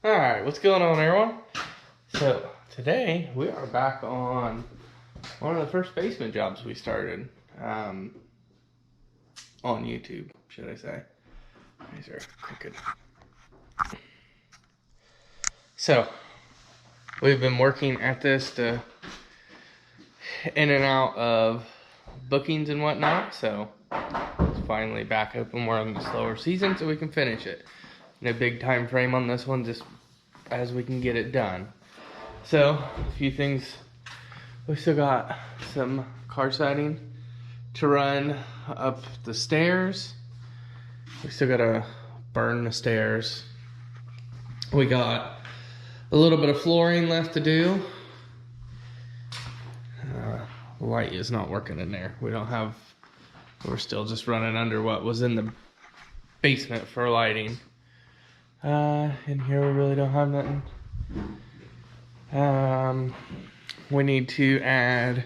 Alright, what's going on, everyone? So, today we are back on one of the first basement jobs we started on YouTube, should I say. These are crooked. So, we've been working at this to in and out of bookings and whatnot, so it's finally back open. We're in the slower season, so we can finish it. No big time frame on this one, just as we can get it done. So, a few things. We still got some car siding to run up the stairs. We still gotta burn the stairs. We got a little bit of flooring left to do. The light is not working in there. We're still just running under what was in the basement for lighting. In here we really don't have nothing. We need to add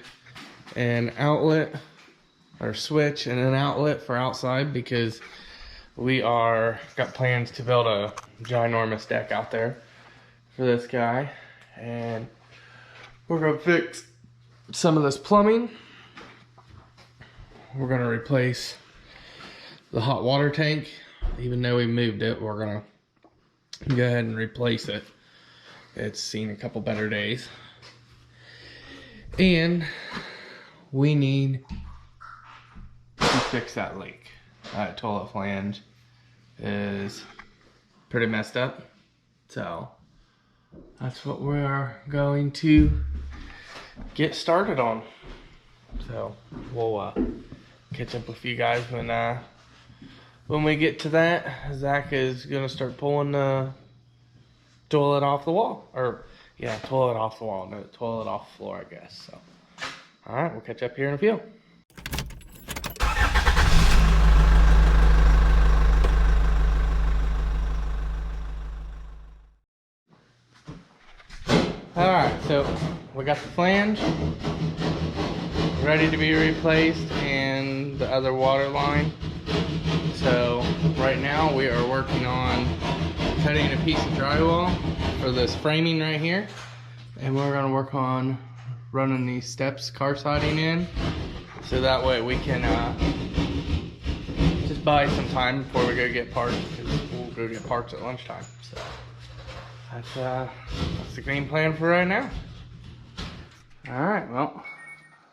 an outlet or switch and an outlet for outside because we got plans to build a ginormous deck out there for this guy, and we're gonna fix some of this plumbing. We're gonna replace the hot water tank. Even though we moved it, we're gonna go ahead and replace it. It's seen a couple better days. And we need to fix that leak. That toilet flange is pretty messed up. So that's what we're going to get started on. So we'll catch up with you guys when we get to that. Zach is gonna start pulling the toilet off the wall, or yeah, toilet off the wall, no, toilet off the floor, I guess. So, all right, we'll catch up here in a few. All right, so we got the flange ready to be replaced and the other water line. So right now we are working on cutting a piece of drywall for this framing right here, and we're going to work on running these steps car siding in, so that way we can just buy some time before we go get parts, because we'll go get parts at lunchtime. So that's the game plan for right now. Alright, well,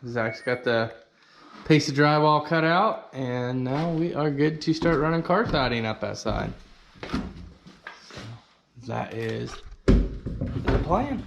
Zach's got the piece of drywall cut out, and now we are good to start running car siding up that side. So that is the plan.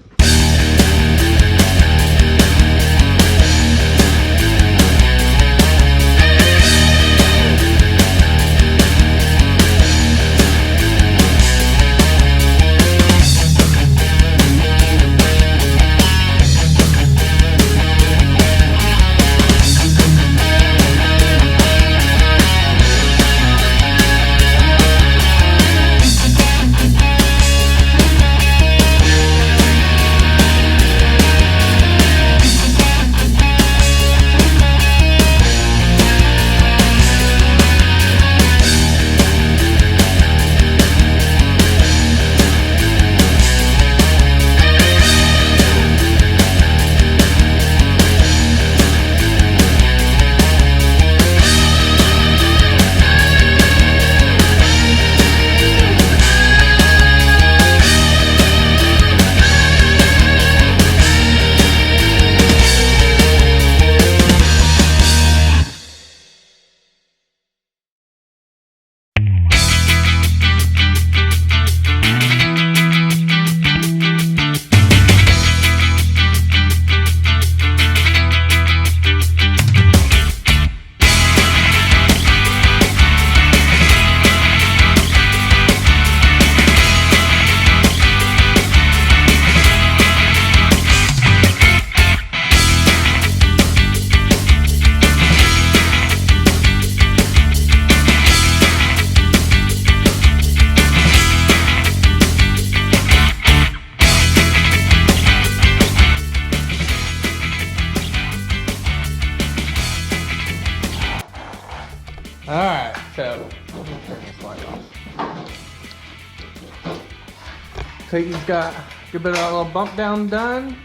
Clayton's got a good bit of that little bump down done.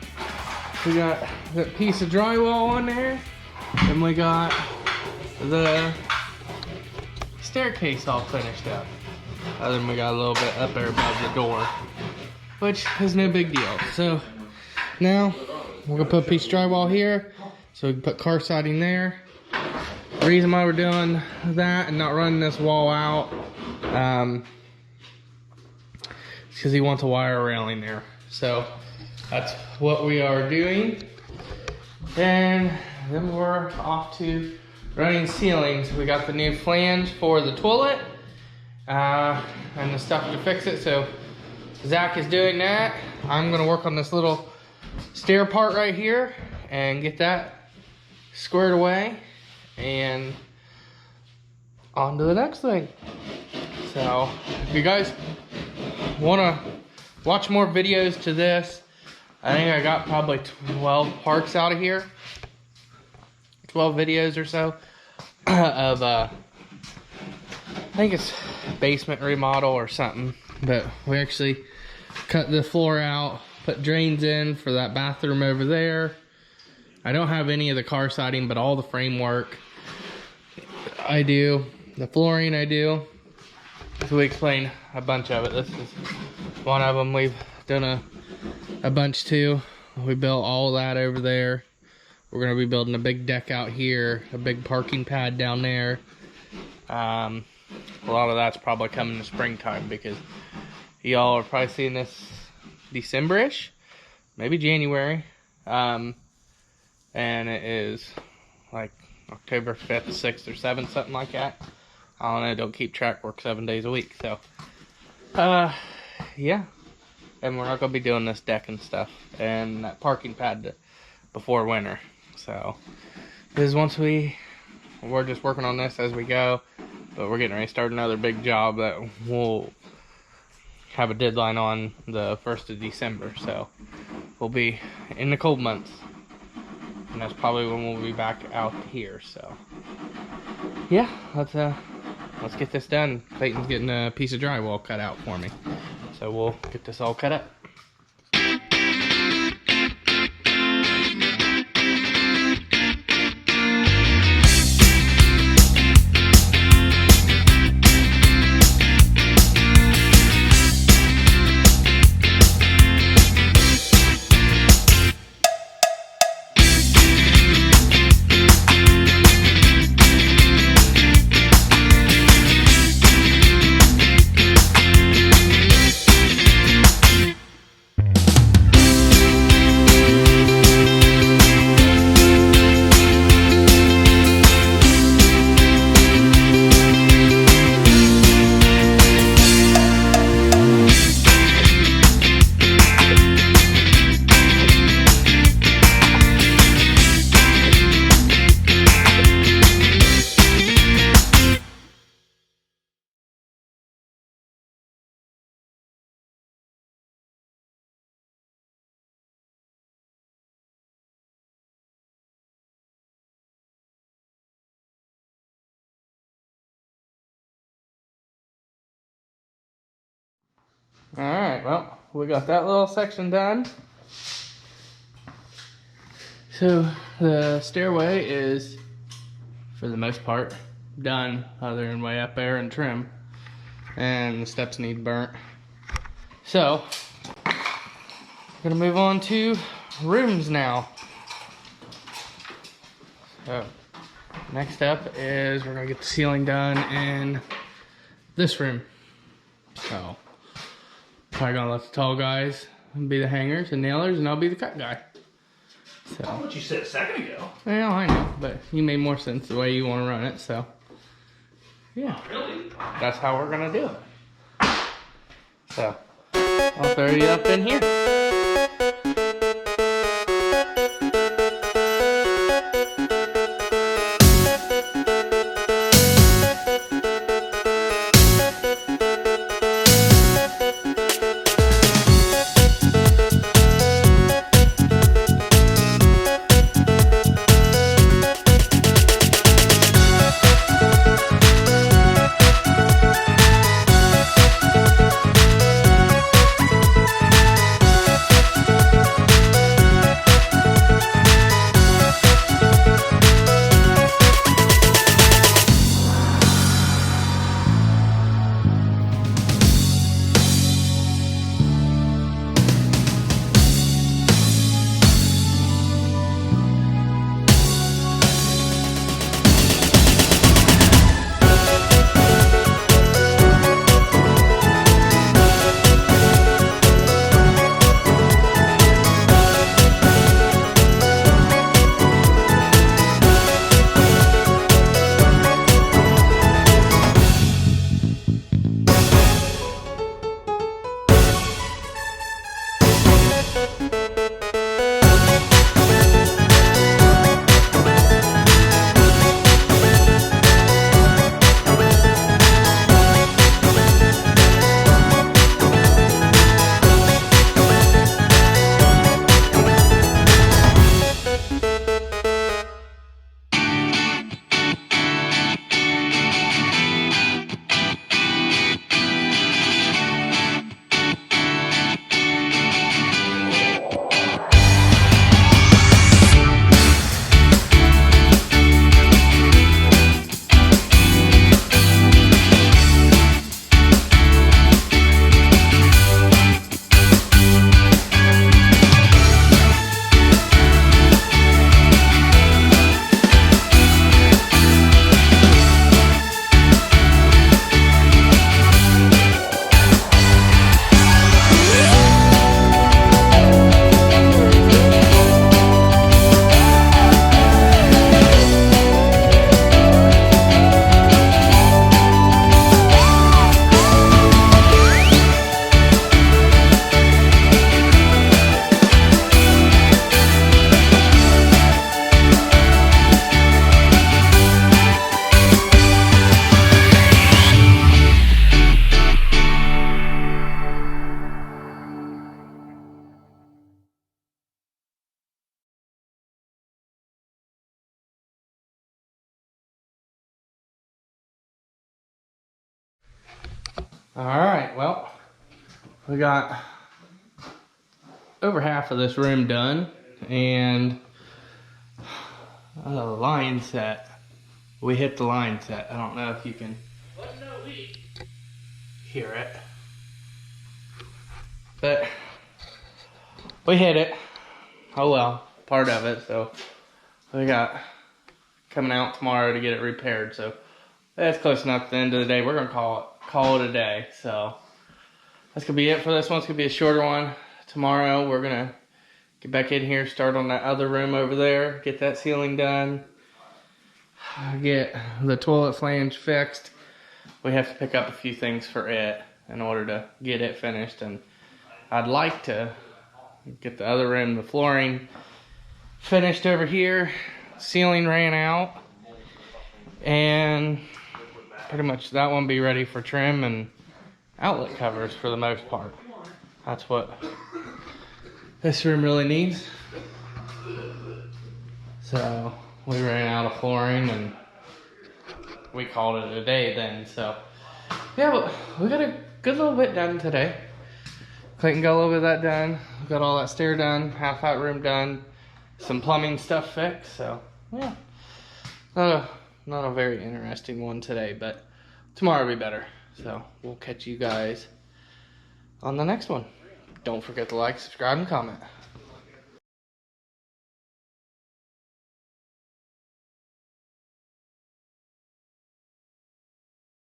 We got that piece of drywall on there. And we got the staircase all finished up. Other than we got a little bit up there above the door, which is no big deal. So now we're gonna put a piece of drywall here so we can put car siding there. The reason why we're doing that and not running this wall out because he wants a wire railing there. So that's what we are doing. And then we're off to running ceilings. We got the new flange for the toilet and the stuff to fix it. So Zach is doing that. I'm gonna work on this little stair part right here and get that squared away and on to the next thing. So if you guys want to watch more videos to this, I think I got probably 12 parts out of here, 12 videos or so of I think it's basement remodel or something, but we actually cut the floor out, put drains in for that bathroom over there. I don't have any of the car siding, but all the framework I do, the flooring I do. So we explain a bunch of it. This is one of them. We've done a bunch too. We built all that over there. We're gonna be building a big deck out here, a big parking pad down there. A lot of that's probably coming in the springtime because y'all are probably seeing this December-ish, maybe January. And it is like October 5th, 6th, or 7th, something like that. I don't know, don't keep track, work 7 days a week, so. Yeah. And we're not gonna be doing this deck and stuff and that parking pad before winter. So, because once we're just working on this as we go, but we're getting ready to start another big job that we'll have a deadline on the 1st of December. So, we'll be in the cold months. And that's probably when we'll be back out here. So, yeah, let's get this done. Clayton's getting a piece of drywall cut out for me, so we'll get this all cut up. Alright, well, we got that little section done. So the stairway is, for the most part, done, other than way up there and trim. And the steps need burnt. So, we're gonna move on to rooms now. So, next up is we're gonna get the ceiling done in this room. So, probably gonna let the tall guys be the hangers and nailers, and I'll be the cut guy. So. That's what you said a second ago. Well, I know, but you made more sense the way you want to run it, so. Yeah. Oh, really? That's how we're gonna do it. So, I'll throw you up in here. Alright, well, we got over half of this room done, and the line set. We hit the line set. I don't know if you can hear it, but we hit it. Oh well, part of it. So we got coming out tomorrow to get it repaired. So that's close enough to the end of the day. We're gonna call it a day. So that's gonna be it for this one. It's gonna be a shorter one. Tomorrow we're gonna get back in here, start on that other room over there, get that ceiling done, get the toilet flange fixed. We have to pick up a few things for it in order to get it finished, and I'd like to get the other room, the flooring finished over here. Ceiling ran out, and pretty much that one be ready for trim and outlet covers for the most part. That's what this room really needs. So we ran out of flooring and we called it a day then. So yeah, but we got a good little bit done today. Clayton got a little bit of that done. We got all that stair done, half that room done, some plumbing stuff fixed. So yeah, not a very interesting one today, but tomorrow will be better. So we'll catch you guys on the next one. Don't forget to like, subscribe, and comment.